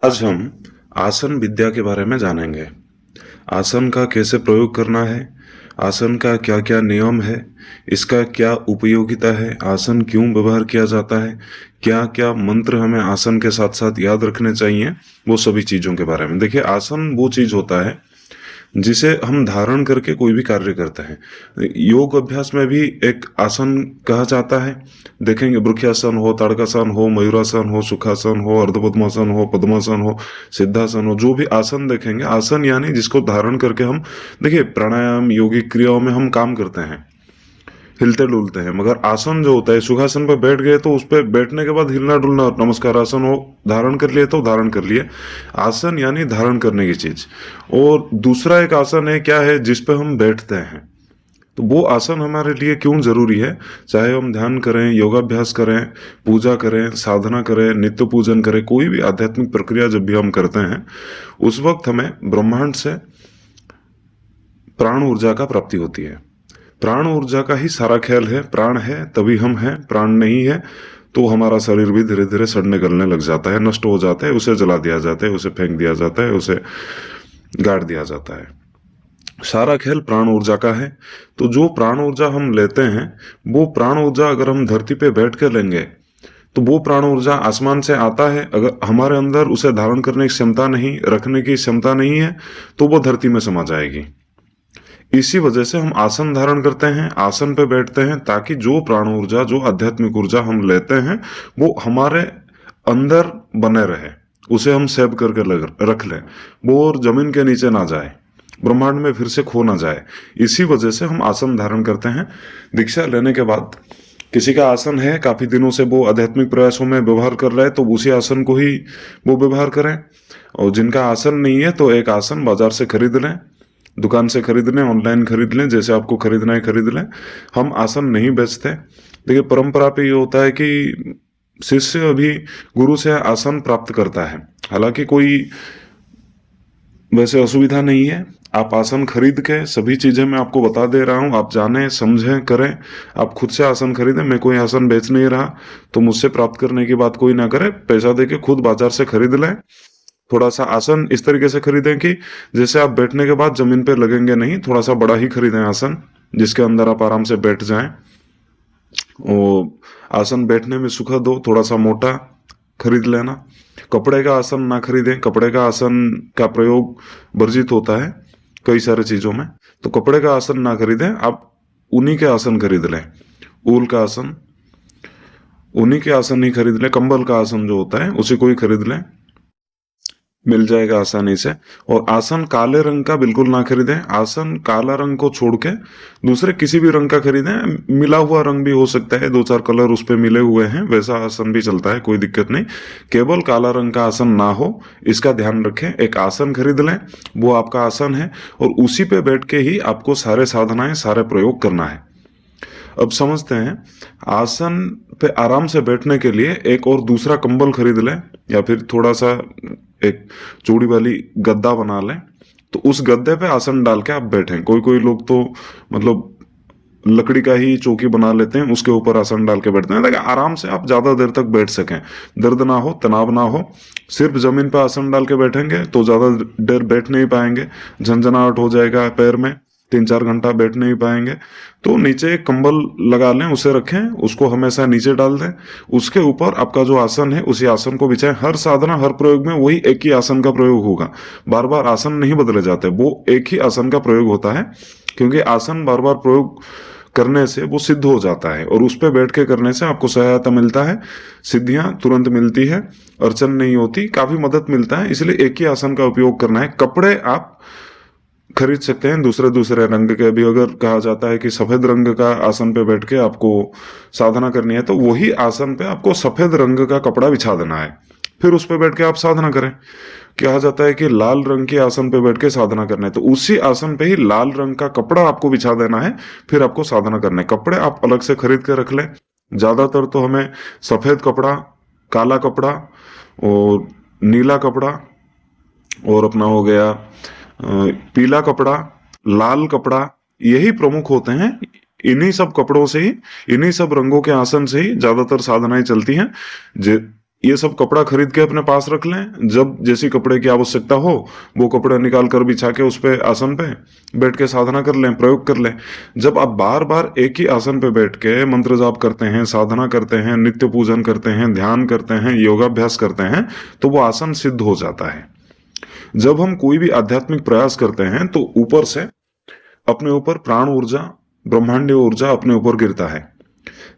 आज हम आसन विद्या के बारे में जानेंगे। आसन का कैसे प्रयोग करना है, आसन का क्या क्या नियम है, इसका क्या उपयोगिता है, आसन क्यों व्यवहार किया जाता है, क्या क्या मंत्र हमें आसन के साथ साथ याद रखने चाहिए, वो सभी चीज़ों के बारे में। देखिए, आसन वो चीज़ होता है जिसे हम धारण करके कोई भी कार्य करते हैं। योग अभ्यास में भी एक आसन कहा जाता है। देखेंगे, वृक्षासन हो, ताड़कासन हो, मयूरासन हो, सुखासन हो, अर्धपद्मासन हो, पद्मासन हो, सिद्धासन हो, जो भी आसन देखेंगे, आसन यानी जिसको धारण करके हम, देखिए, प्राणायाम योगिक क्रियाओं में हम काम करते हैं, हिलते डुलते हैं। मगर आसन जो होता है, सुखासन पर बैठ गए तो उस पर बैठने के बाद हिलना डुलना, नमस्कार आसन हो, धारण कर लिए तो धारण कर लिए। आसन यानी धारण करने की चीज। और दूसरा एक आसन है, क्या है, जिस पे हम बैठते हैं। तो वो आसन हमारे लिए क्यों जरूरी है, चाहे हम ध्यान करें, योगाभ्यास करें, पूजा करें, साधना करें, नित्य पूजन करें, कोई भी आध्यात्मिक प्रक्रिया जब भी हम करते हैं, उस वक्त हमें ब्रह्मांड से प्राण ऊर्जा का प्राप्ति होती है। प्राण ऊर्जा का ही सारा खेल है। प्राण है तभी हम हैं, प्राण नहीं है तो हमारा शरीर भी धीरे धीरे सड़ने गलने लग जाता है, नष्ट हो जाता है, उसे जला दिया जाता है, उसे फेंक दिया जाता है, उसे गाड़ दिया जाता है। सारा खेल प्राण ऊर्जा का है। तो जो प्राण ऊर्जा हम लेते हैं, वो प्राण ऊर्जा अगर हम धरती पे बैठ कर लेंगे तो वो प्राण ऊर्जा आसमान से आता है। अगर हमारे अंदर उसे धारण करने की क्षमता नहीं, रखने की क्षमता नहीं है, तो वो धरती में समा जाएगी। इसी वजह से हम आसन धारण करते हैं, आसन पे बैठते हैं, ताकि जो प्राण ऊर्जा, जो आध्यात्मिक ऊर्जा हम लेते हैं, वो हमारे अंदर बने रहे, उसे हम सेव करके रख लें, वो और जमीन के नीचे ना जाए, ब्रह्मांड में फिर से खो ना जाए। इसी वजह से हम आसन धारण करते हैं। दीक्षा लेने के बाद किसी का आसन है, काफी दिनों से वो आध्यात्मिक प्रयासों में व्यवहार कर रहा है, तो उसी आसन को ही वो व्यवहार करें। और जिनका आसन नहीं है तो एक आसन बाजार से खरीद लें, दुकान से खरीद लें, ऑनलाइन खरीद लें, जैसे आपको खरीदना है खरीद लें। हम आसन नहीं बेचते। देखिए, परंपरा पे ये होता है कि शिष्य अभी गुरु से आसन प्राप्त करता है। हालांकि कोई वैसे असुविधा नहीं है, आप आसन खरीद के, सभी चीजें मैं आपको बता दे रहा हूँ, आप जाने समझें करें। आप खुद से आसन खरीदें, मैं कोई आसन बेच नहीं रहा, तो मुझसे प्राप्त करने की बात कोई ना करे। पैसा दे के खुद बाजार से खरीद लें। थोड़ा सा आसन इस तरीके से खरीदें कि जैसे आप बैठने के बाद जमीन पे लगेंगे नहीं, थोड़ा सा बड़ा ही खरीदें आसन, जिसके अंदर आप आराम से बैठ जाएं। और आसन बैठने में सुखद हो, थोड़ा सा मोटा खरीद लेना। कपड़े का आसन ना खरीदें, कपड़े का आसन का प्रयोग वर्जित होता है कई सारे चीजों में, तो कपड़े का आसन ना खरीदें, आप उन्हीं के आसन खरीद लें। ऊल का आसन, उन्हीं के आसन ही खरीद लें। कंबल का आसन जो होता है उसी को ही खरीद लें, मिल जाएगा आसानी से। और आसन काले रंग का बिल्कुल ना खरीदें। आसन काला रंग को छोड़ के दूसरे किसी भी रंग का खरीदें। मिला हुआ रंग भी हो सकता है, दो चार कलर उस पे मिले हुए हैं, वैसा आसन भी चलता है, कोई दिक्कत नहीं। केवल काला रंग का आसन ना हो, इसका ध्यान रखें। एक आसन खरीद लें, वो आपका आसन है, और उसी पे बैठ के ही आपको सारे साधनाएं, सारे प्रयोग करना है। अब समझते हैं, आसन पे आराम से बैठने के लिए एक और दूसरा कंबल खरीद लें, या फिर थोड़ा सा एक चौड़ी वाली गद्दा बना लें, तो उस गद्दे पे आसन डाल के आप बैठें। कोई कोई लोग तो मतलब लकड़ी का ही चौकी बना लेते हैं, उसके ऊपर आसन डाल के बैठते हैं, ताकि आराम से आप ज्यादा देर तक बैठ सकें, दर्द ना हो, तनाव ना हो। सिर्फ जमीन पर आसन डाल के बैठेंगे तो ज्यादा देर बैठ नहीं पाएंगे, झंझनाहट हो जाएगा पैर में, 3-4 घंटा बैठ नहीं पाएंगे। तो नीचे एक कंबल लगा लें, उसे रखें, उसको हमेशा नीचे डाल दें, उसके ऊपर आपका जो आसन है उसी आसन को बिछाएं। हर साधना, हर प्रयोग में वही एक ही आसन का प्रयोग होगा, बार बार आसन नहीं बदले जाते, वो एक ही आसन का प्रयोग होता है। क्योंकि आसन बार बार प्रयोग करने से वो सिद्ध हो जाता है, और उस पर बैठ के करने से आपको सहायता मिलता है, सिद्धियां तुरंत मिलती है, अड़चन नहीं होती, काफी मदद मिलता है। इसलिए एक ही आसन का उपयोग करना है। कपड़े आप खरीद सकते हैं दूसरे दूसरे रंग के भी। अगर कहा जाता है कि सफेद रंग का आसन पे बैठ के आपको साधना करनी है, तो वही आसन पे आपको सफेद रंग का कपड़ा बिछा देना है, फिर उस पे बैठ के आप साधना करें। कहा जाता है कि लाल रंग के आसन पे बैठ के साधना करना है, तो उसी आसन पे ही लाल रंग का कपड़ा आपको बिछा देना है, फिर आपको साधना करना है। कपड़े आप अलग से खरीद के रख लें। ज्यादातर तो हमें सफेद कपड़ा, काला कपड़ा और नीला कपड़ा, और अपना हो गया पीला कपड़ा, लाल कपड़ा, यही प्रमुख होते हैं। इन्हीं सब कपड़ों से ही, इन्हीं सब रंगों के आसन से ही ज्यादातर साधनाएं चलती हैं। ये सब कपड़ा खरीद के अपने पास रख लें, जब जैसी कपड़े की आवश्यकता हो वो कपड़ा निकाल कर बिछा के उस पे आसन पे बैठ के साधना कर लें, प्रयोग कर लें। जब आप बार बार एक ही आसन पे बैठ के मंत्र जाप करते हैं, साधना करते हैं, नित्य पूजन करते हैं, ध्यान करते हैं, योगाभ्यास करते हैं, तो वो आसन सिद्ध हो जाता है। जब हम कोई भी आध्यात्मिक प्रयास करते हैं तो ऊपर से अपने ऊपर प्राण ऊर्जा, ब्रह्मांडीय ऊर्जा अपने ऊपर गिरता है।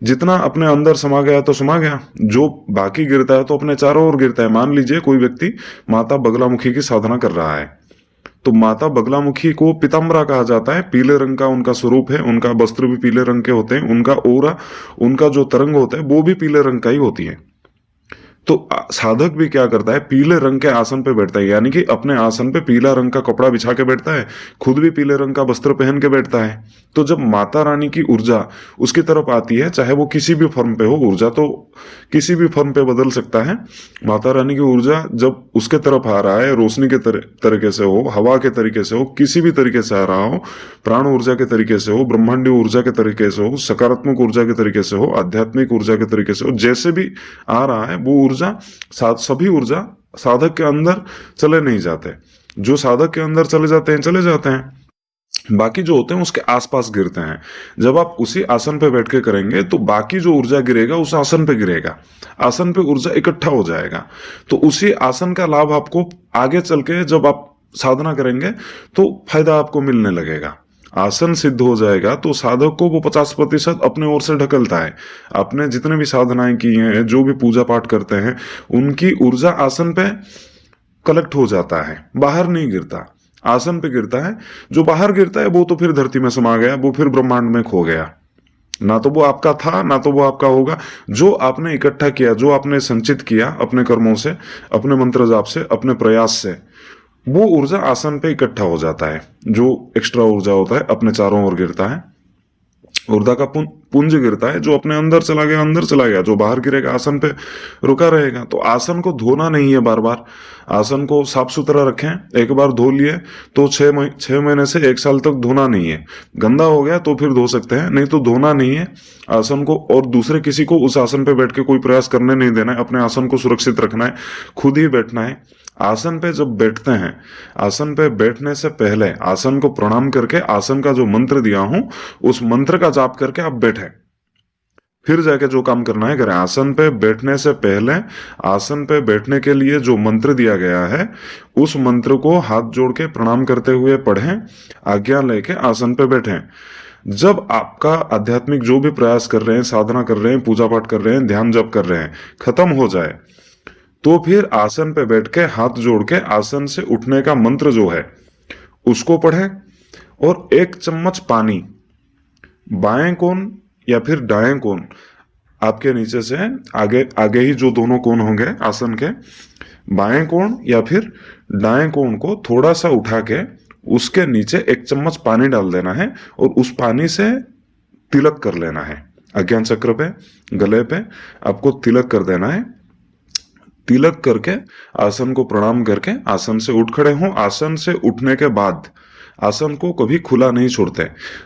जितना अपने अंदर समा गया तो समा गया, जो बाकी गिरता है तो अपने चारों ओर गिरता है। मान लीजिए कोई व्यक्ति माता बगलामुखी की साधना कर रहा है, तो माता बगलामुखी को पीताम्बरा कहा जाता है। पीले रंग का उनका स्वरूप है, उनका वस्त्र भी पीले रंग के होते हैं, उनका ओरा, उनका जो तरंग होता है वो भी पीले रंग का ही होती है। तो साधक भी क्या करता है, पीले रंग के आसन पे बैठता है, यानी कि अपने आसन पे पीला रंग का कपड़ा बिछा के बैठता है, खुद भी पीले रंग का वस्त्र पहन के बैठता है। तो जब माता रानी की ऊर्जा उसकी तरफ आती है, चाहे वो किसी भी फॉर्म पे हो, ऊर्जा तो किसी भी फॉर्म पे बदल सकता है। माता रानी की ऊर्जा जब उसके तरफ आ रहा है, रोशनी के तरीके से हो, हवा के तरीके से हो, किसी भी तरीके से आ रहा हो, प्राण ऊर्जा के तरीके से हो, ब्रह्मांडीय ऊर्जा के तरीके से हो, सकारात्मक ऊर्जा के तरीके से हो, आध्यात्मिक ऊर्जा के तरीके से हो, जैसे भी आ रहा है वो ऊर्जा, सभी ऊर्जा साधक के अंदर चले नहीं जाते। जो साधक के अंदर चले जाते हैं चले जाते हैं, बाकी जो होते हैं उसके आसपास गिरते हैं। जब आप उसी आसन पे बैठ के करेंगे तो बाकी जो ऊर्जा गिरेगा उस आसन पे गिरेगा, आसन पे ऊर्जा इकट्ठा हो जाएगा। तो उसी आसन का लाभ आपको आगे चल के जब आप साधना करेंगे तो फायदा आपको मिलने लगेगा। आसन सिद्ध हो जाएगा तो साधक को वो 50% अपने ओर से ढकलता है। आपने जितने भी साधनाएं की हैं, जो भी पूजा पाठ करते हैं, उनकी ऊर्जा आसन पे कलेक्ट हो जाता है, बाहर नहीं गिरता, आसन पे गिरता है। जो बाहर गिरता है वो तो फिर धरती में समा गया, वो फिर ब्रह्मांड में खो गया। ना तो वो आपका था, ना तो वो आपका होगा। जो आपने इकट्ठा किया, जो आपने संचित किया अपने कर्मों से, अपने मंत्र जाप से, अपने प्रयास से, वो ऊर्जा आसन पे इकट्ठा हो जाता है। जो एक्स्ट्रा ऊर्जा होता है अपने चारों ओर गिरता है, ऊर्जा का पुंज गिरता है, जो अपने अंदर चला गया अंदर चला गया, जो बाहर गिरेगा आसन पे रुका रहेगा। तो आसन को धोना नहीं है बार बार, आसन को साफ सुथरा रखें। एक बार धो लिए तो 6 महीने से 1 साल तक धोना नहीं है। गंदा हो गया तो फिर धो सकते हैं, नहीं तो धोना नहीं है आसन को। और दूसरे किसी को उस आसन पे बैठ के कोई प्रयास करने नहीं देना है, अपने आसन को सुरक्षित रखना है, खुद ही बैठना है। आसन पे जब बैठते हैं, आसन पे बैठने से पहले आसन को प्रणाम करके आसन का जो मंत्र दिया हूं उस मंत्र का जाप करके आप बैठे, फिर जाके जो काम करना है करें। आसन पे बैठने से पहले, आसन पे बैठने के लिए जो मंत्र दिया गया है उस मंत्र को हाथ जोड़ के प्रणाम करते हुए पढ़ें, आज्ञा लेके आसन पे बैठें। जब आपका आध्यात्मिक जो भी प्रयास कर रहे हैं, साधना कर रहे हैं, पूजा पाठ कर रहे हैं, ध्यान जप कर रहे हैं, खत्म हो जाए तो फिर आसन पे बैठ के हाथ जोड़ के आसन से उठने का मंत्र जो है उसको पढ़ें। और 1 चम्मच पानी बाएं कोण या फिर दाएं कोण, आपके नीचे से आगे आगे ही जो दोनों कोण होंगे आसन के, बाएं कोण या फिर दाएं कोण को थोड़ा सा उठा के उसके नीचे 1 चम्मच पानी डाल देना है और उस पानी से तिलक कर लेना है। अज्ञान चक्र पे, गले पे आपको तिलक कर देना है। तिलक करके आसन को प्रणाम करके आसन से उठ खड़े हों। आसन से उठने के बाद आसन को कभी खुला नहीं छोड़ते।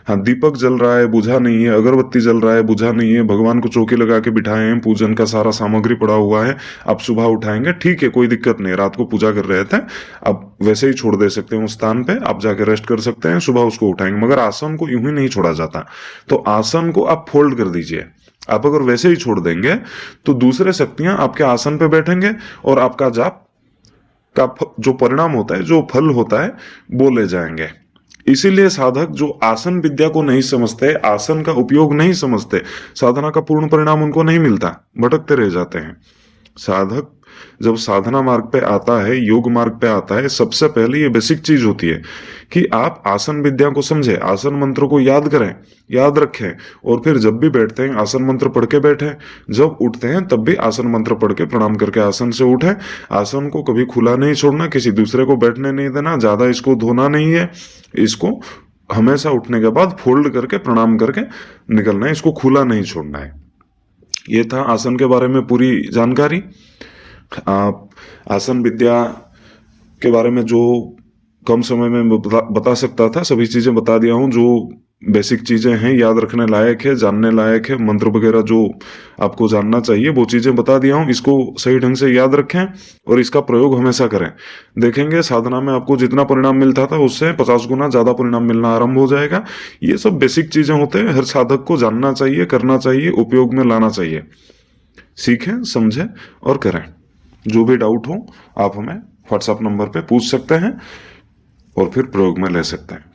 हाँ, दीपक जल रहा है बुझा नहीं है, अगरबत्ती जल रहा है बुझा नहीं है, भगवान को चौकी लगा के बिठाए हैं, पूजन का सारा सामग्री पड़ा हुआ है, आप सुबह उठाएंगे ठीक है, कोई दिक्कत नहीं। रात को पूजा कर रहे थे, आप वैसे ही छोड़ दे सकते हैं उस स्थान पे, आप जाके रेस्ट कर सकते हैं, सुबह उसको उठाएंगे। मगर आसन को यूं ही नहीं छोड़ा जाता। तो आसन को आप फोल्ड कर दीजिए। आप अगर वैसे ही छोड़ देंगे तो दूसरे शक्तियां आपके आसन पे बैठेंगे और आपका जाप का जो परिणाम होता है, जो फल होता है, वो ले जाएंगे। इसीलिए साधक जो आसन विद्या को नहीं समझते, आसन का उपयोग नहीं समझते, साधना का पूर्ण परिणाम उनको नहीं मिलता, भटकते रह जाते हैं। साधक जब साधना मार्ग पे आता है, योग मार्ग पे आता है, सबसे पहले ये बेसिक चीज होती है कि आप आसन विद्या को समझे, आसन मंत्र को याद करें, याद रखें, और फिर जब भी बैठते हैं आसन मंत्र पढ़ के बैठे, जब उठते हैं तब भी आसन मंत्र पढ़ के प्रणाम करके आसन से उठे। आसन को कभी खुला नहीं छोड़ना, किसी दूसरे को बैठने नहीं देना, ज्यादा इसको धोना नहीं है, इसको हमेशा उठने के बाद फोल्ड करके प्रणाम करके निकलना है, इसको खुला नहीं छोड़ना है। ये था आसन के बारे में पूरी जानकारी। आप आसन विद्या के बारे में जो कम समय में बता सकता था, सभी चीजें बता दिया हूं। जो बेसिक चीजें हैं, याद रखने लायक है, जानने लायक है, मंत्र वगैरह जो आपको जानना चाहिए वो चीजें बता दिया हूं। इसको सही ढंग से याद रखें और इसका प्रयोग हमेशा करें। देखेंगे साधना में आपको जितना परिणाम मिलता था उससे 50 गुना ज्यादा परिणाम मिलना आरंभ हो जाएगा। ये सब बेसिक चीजें होते हैं, हर साधक को जानना चाहिए, करना चाहिए, उपयोग में लाना चाहिए। सीखें, समझें और करें। जो भी डाउट हो आप हमें व्हाट्सएप नंबर पे पूछ सकते हैं और फिर प्रयोग में ले सकते हैं।